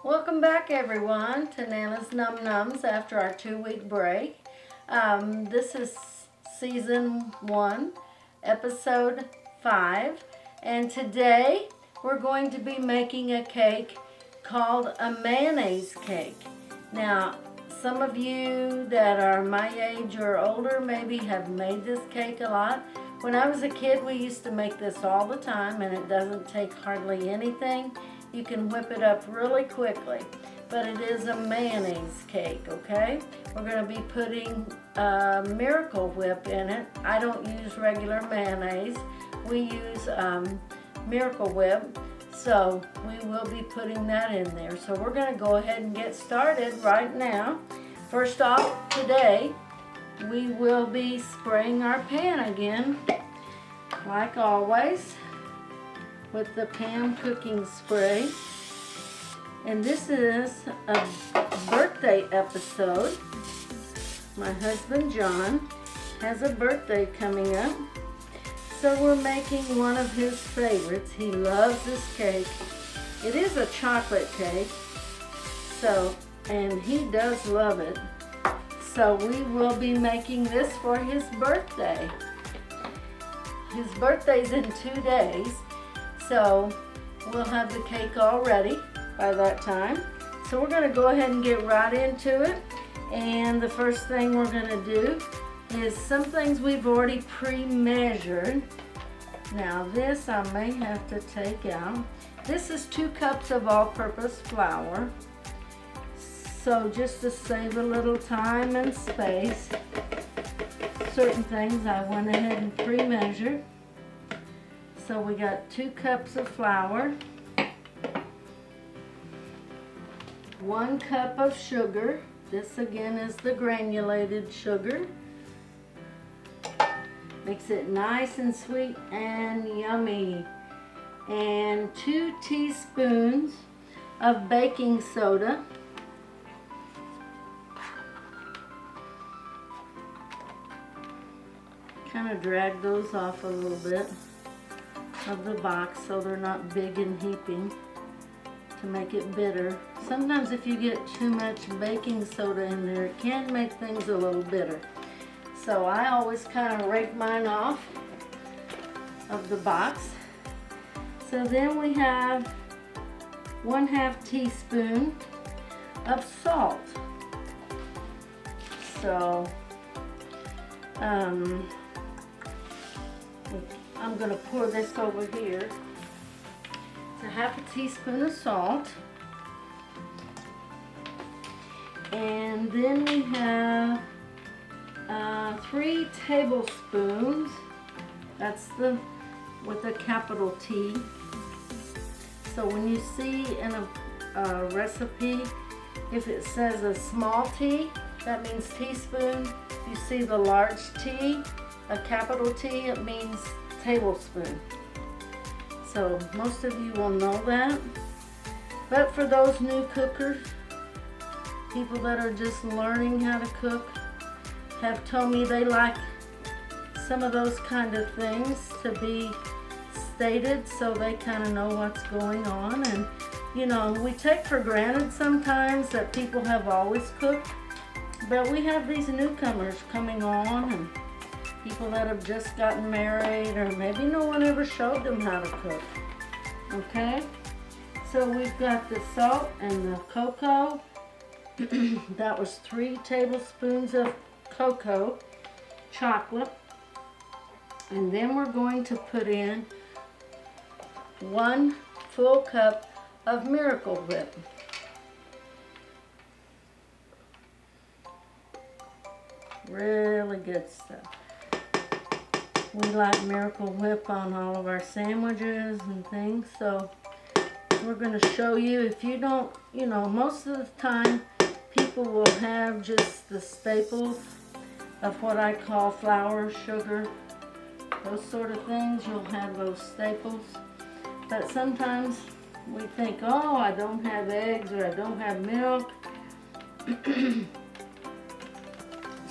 Welcome back, everyone, to Nana's Num Nums after our 2-week break. This is season 1, episode 5, and today we're going to be making a cake called a mayonnaise cake. Now, some of you that are my age or older maybe have made this cake a lot. When I was a kid, we used to make this all the time, and it doesn't take hardly anything. You can whip it up really quickly, but it is a mayonnaise cake, okay? We're going to be putting Miracle Whip in it. I don't use regular mayonnaise. We use Miracle Whip, so we will be putting that in there. So we're going to go ahead and get started right now. First off, today, we will be spraying our pan again, like always, with the pan cooking spray. And this is a birthday episode. My husband John has a birthday coming up, so we're making one of his favorites. He loves this cake. It is a chocolate cake, and he does love it. So we will be making this for his birthday. His birthday's in 2 days. So we'll have the cake all ready by that time. So we're going to go ahead and get right into it. And the first thing we're going to do is some things we've already pre-measured. Now this I may have to take out. This is 2 cups of all-purpose flour. So just to save a little time and space, certain things I went ahead and pre-measured. So we got 2 cups of flour, 1 cup of sugar. This again is the granulated sugar. Makes it nice and sweet and yummy. And 2 teaspoons of baking soda. Kind of drag those off a little bit of the box so they're not big and heaping to make it bitter. Sometimes if you get too much baking soda in there, it can make things a little bitter. So I always kind of rake mine off of the box. So then we have 1/2 teaspoon of salt. So I'm going to pour this over here. It's 1/2 teaspoon of salt. And then we have 3 tablespoons. That's with a capital T. So when you see in a recipe, if it says a small T, that means teaspoon. If you see the large T, a capital T, it means tablespoon. So most of you will know that. But for those new cookers, people that are just learning how to cook, have told me they like some of those kind of things to be stated so they kind of know what's going on. And you know, we take for granted sometimes that people have always cooked, but we have these newcomers coming on and people that have just gotten married, or maybe no one ever showed them how to cook. Okay, so we've got the salt and the cocoa. That was 3 tablespoons of cocoa chocolate. And then we're going to put in 1 full cup of Miracle Whip. Really good stuff. We like Miracle Whip on all of our sandwiches and things, so we're going to show you. If you don't, you know, most of the time people will have just the staples of what I call flour, sugar, those sort of things. You'll have those staples. But sometimes we think, oh, I don't have eggs or I don't have milk.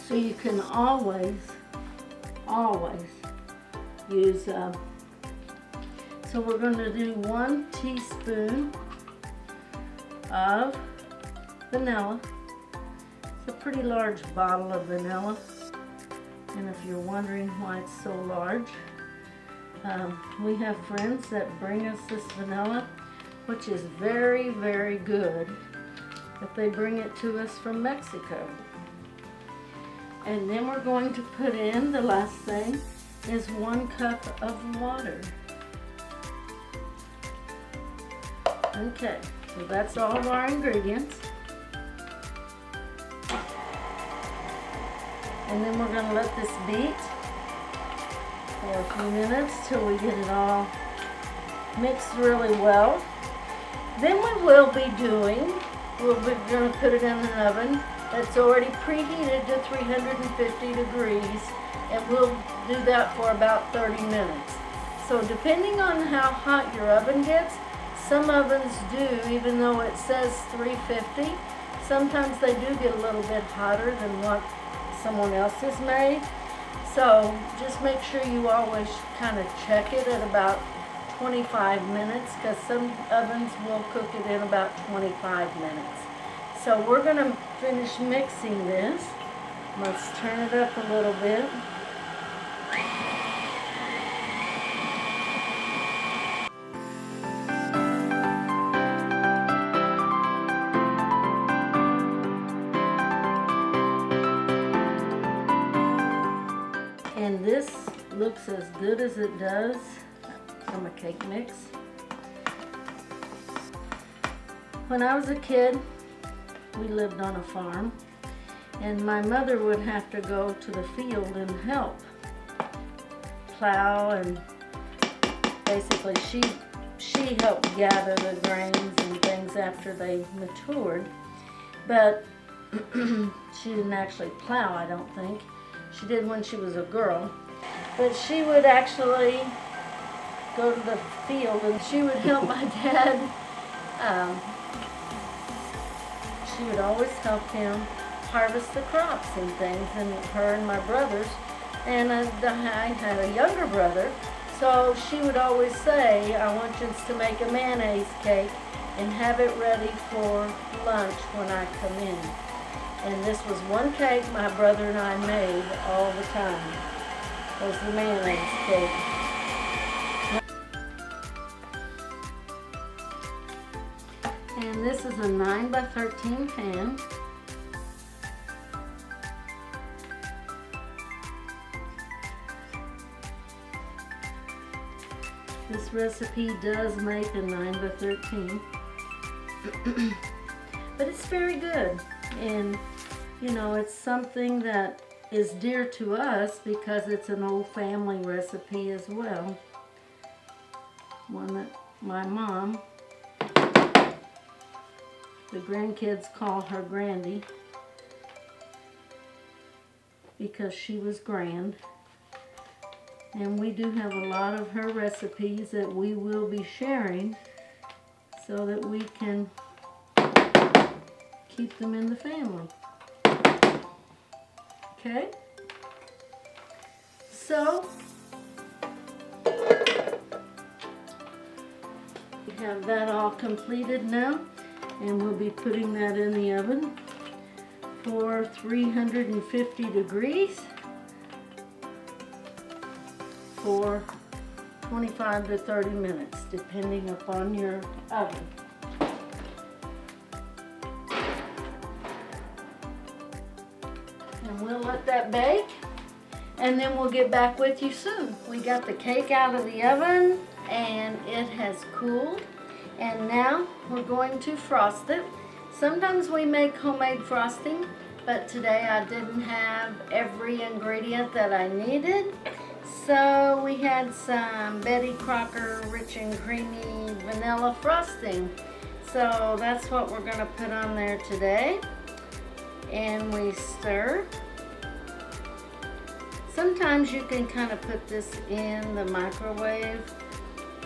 So you can always use, so we're going to do 1 teaspoon of vanilla. It's a pretty large bottle of vanilla. And if you're wondering why it's so large, we have friends that bring us this vanilla, which is very, very good, but they bring it to us from Mexico. And then we're going to put in, the last thing, is 1 cup of water. Okay, so that's all of our ingredients. And then we're going to let this beat for a few minutes till we get it all mixed really well. Then we will be going to put it in an oven that's already preheated to 350 degrees, and we'll do that for about 30 minutes. So depending on how hot your oven gets, some ovens do, even though it says 350, sometimes they do get a little bit hotter than what someone else has made. So just make sure you always kind of check it at about 25 minutes, because some ovens will cook it in about 25 minutes. So we're going to finish mixing this. Let's turn it up a little bit. And this looks as good as it does from a cake mix. When I was a kid, we lived on a farm, and my mother would have to go to the field and help plow, and basically she helped gather the grains and things after they matured, but she didn't actually plow, I don't think. She did when she was a girl, but she would actually go to the field and she would help my dad. She would always help him harvest the crops and things, and her and my brothers. And I had a younger brother, so she would always say, I want you to make a mayonnaise cake and have it ready for lunch when I come in. And this was one cake my brother and I made all the time, was the mayonnaise cake. And this is a 9 by 13 pan. This recipe does make a 9 by 13. But it's very good. And you know, it's something that is dear to us because it's an old family recipe as well. One that my mom, the grandkids call her Grandy because she was grand. And we do have a lot of her recipes that we will be sharing so that we can keep them in the family. Okay? So, we have that all completed now, and we'll be putting that in the oven for 350 degrees for 25 to 30 minutes, depending upon your oven. And we'll let that bake, and then we'll get back with you soon. We got the cake out of the oven, and it has cooled, and now we're going to frost it. Sometimes we make homemade frosting, but today I didn't have every ingredient that I needed. So we had some Betty Crocker rich and creamy vanilla frosting. So that's what we're going to put on there today. And we stir. Sometimes you can kind of put this in the microwave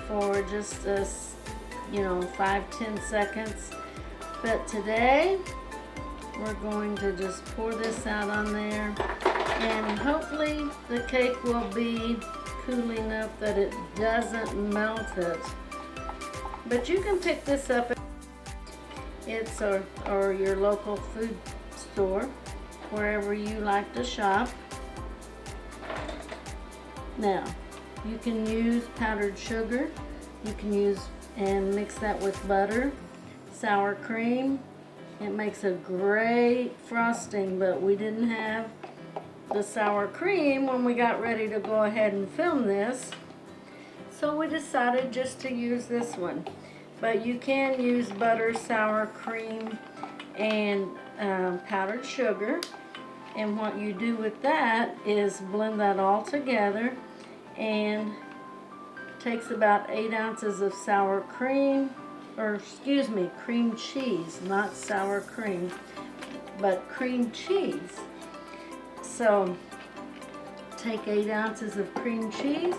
for just 5-10 seconds. But today we're going to just pour this out on there. And hopefully the cake will be cool enough that it doesn't melt it. But you can pick this up. It's or your local food store, wherever you like to shop. Now, you can use powdered sugar. You can use and mix that with butter, sour cream. It makes a great frosting, but we didn't have the sour cream when we got ready to go ahead and film this. So we decided just to use this one. But you can use butter, sour cream, and powdered sugar. And what you do with that is blend that all together, and takes about 8 ounces of sour cream, or excuse me, cream cheese, not sour cream, but cream cheese. So take 8 ounces of cream cheese,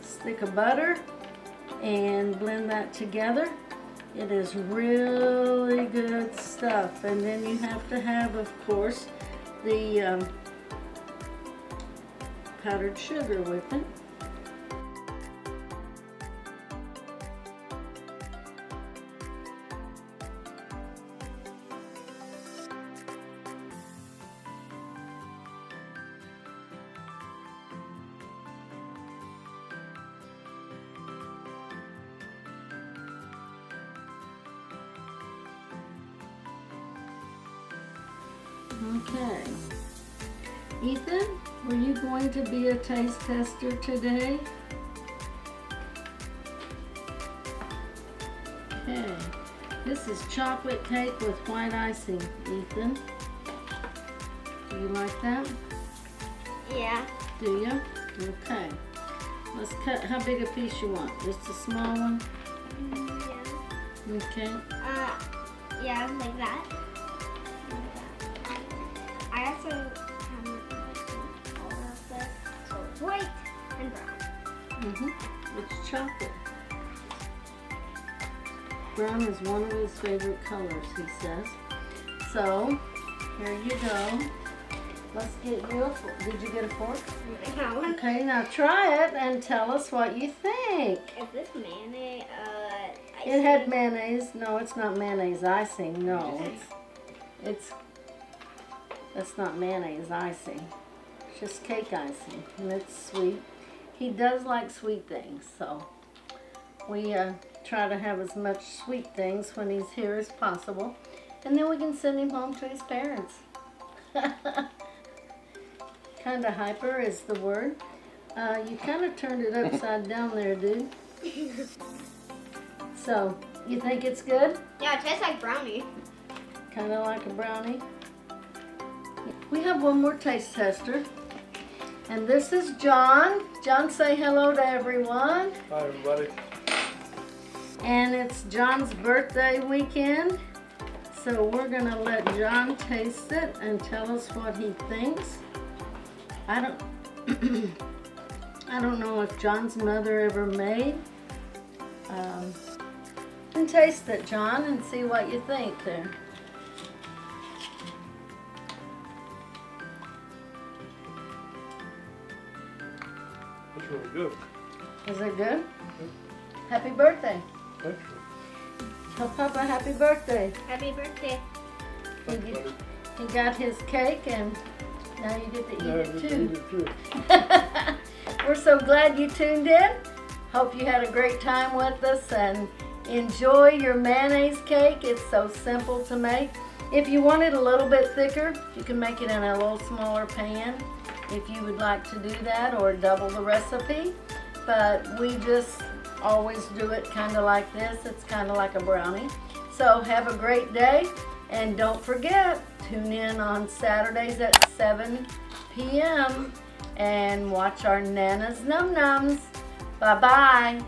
stick of butter, and blend that together. It is really good stuff. And then you have to have, of course, the powdered sugar with it. Okay. Ethan, were you going to be a taste tester today? Okay. This is chocolate cake with white icing, Ethan. Do you like that? Yeah. Do you? Okay. Let's cut. How big a piece you want? Just a small one? Yeah. Okay. Yeah, like that. I also have all of this, so it's white and brown. It's chocolate. Brown is one of his favorite colors, he says. So, here you go. Let's get you a fork. Did you get a fork? No. Okay, now try it and tell us what you think. Is this mayonnaise? It had mayonnaise. No, it's not mayonnaise icing. No, that's not mayonnaise icing. It's just cake icing, and it's sweet. He does like sweet things, so we try to have as much sweet things when he's here as possible, and then we can send him home to his parents. Kind of hyper is the word. You kind of turned it upside down there, dude. So, you think it's good? Yeah, it tastes like brownie. Kind of like a brownie. We have one more taste tester, and this is John. John, say hello to everyone. Hi, everybody. And it's John's birthday weekend, so we're gonna let John taste it and tell us what he thinks. I don't know if John's mother ever made. And taste it, John, and see what you think there. That's really good. Is it good? Happy birthday. Thank you. Tell Papa happy birthday. Happy birthday. Thank you, buddy. He got his cake, and now you get to eat Yeah, it we too. can eat it too. We're so glad you tuned in. Hope you had a great time with us, and enjoy your mayonnaise cake. It's so simple to make. If you want it a little bit thicker, you can make it in a little smaller pan if you would like to do that, or double the recipe. But we just always do it kind of like this. It's kind of like a brownie. So have a great day, and don't forget, tune in on Saturdays at 7 p.m. and watch our Nana's Num Nums. Bye-bye.